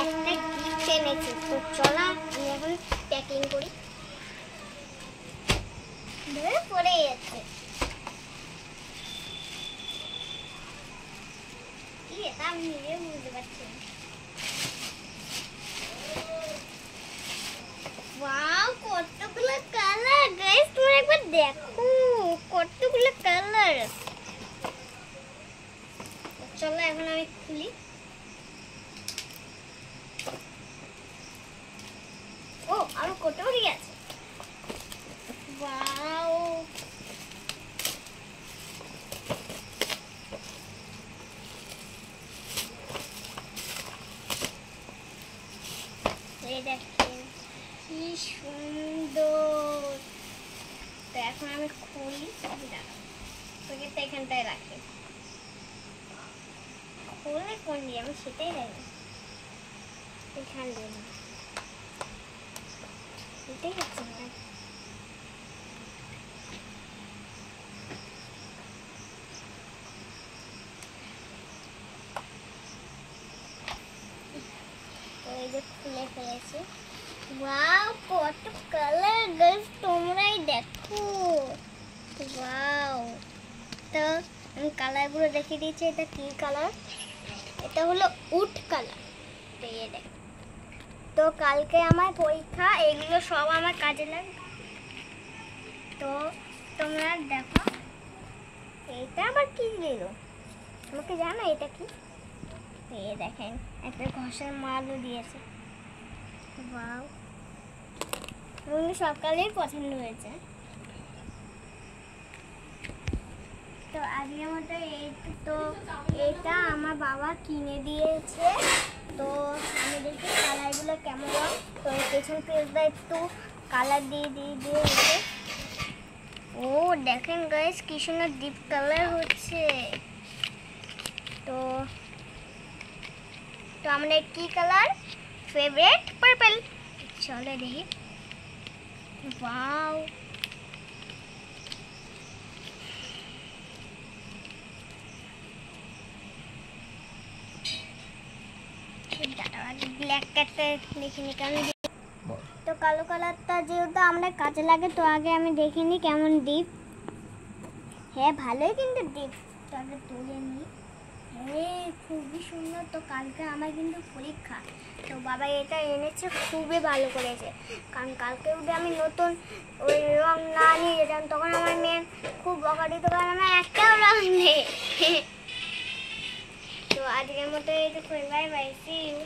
একটা গিফট এনেছি। তো চলো আমি এখন প্যাকিং করি। ধরে পড়ে যাচ্ছে, কি এটা আমি নিজে বুঝতে পারছি না। ওয়াও, কতগুলো কালার গাইস, তোমরা একবার দেখো কতগুলো কালার। চলো এখন আমি খুলি। ও আরো কত বাকি আছে। ওয়াও, এই দেখেন কি সুন্দর। তো এখন আমি খুলি, প্যাকেটটা এখানটায় রাখি। খুলে কোন দিয়ে আমি সেটাই রাখি, এখান দিয়ে এটাই হচ্ছে না। তো এই যে খুলে ফেলেছি। ওয়াও, কত কালার গাইস, তোমরাই দেখো। ওয়াও, তো আমি কালারগুলো দেখিয়ে দিয়েছি। এটা কি কালার? এটা হলো উড কালার। তো কালকে আমার পরীক্ষা, এগুলো সব আমার কাজে লাগবে। তো তোমরা দেখো, এটা আবার কি দিল তোমাকে জানো এটা কি? এই দেখেন একটা ঘষার মালও দিয়েছে। ওয়াও, সকালেই পছন্দ হয়েছে। তো আজকের মতো তো এটা আমার বাবা কিনে দিয়েছে। তো আমি দেখি কালারগুলো কেমন হয়। তো পেছন পেজটা একটু কালার দিয়ে দিয়েছে। ও দেখেন গাইস কি সুন্দর ডিপ কালার হচ্ছে। তো তো আমাদের কি কালার ফেভারিট? পার্পল। চলো দেখি। ওয়াও, ব্ল্যাক কালারটা দেখিনি কেমন। তো কালো কালারটা যেহেতু আমরা কাজে লাগে, তো আগে আমি দেখিনি কেমন ডিপ। হ্যাঁ ভালোই কিন্তু ডিপ। তো আগে তুলে নিই। হ্যাঁ খুবই সুন্দর। তো কালকে আমার কিন্তু পরীক্ষা, তো বাবা এটা এনেছে, খুবই ভালো করেছে। কারণ কালকে উঠে আমি নতুন ওই রং না নিয়ে যেতাম, তখন আমার মেয়ে খুব বকা দিত, কারণ আমার একটাও রং নেই। তো আজকের মতো এইটুকু, বাই বাই, সি ইউ।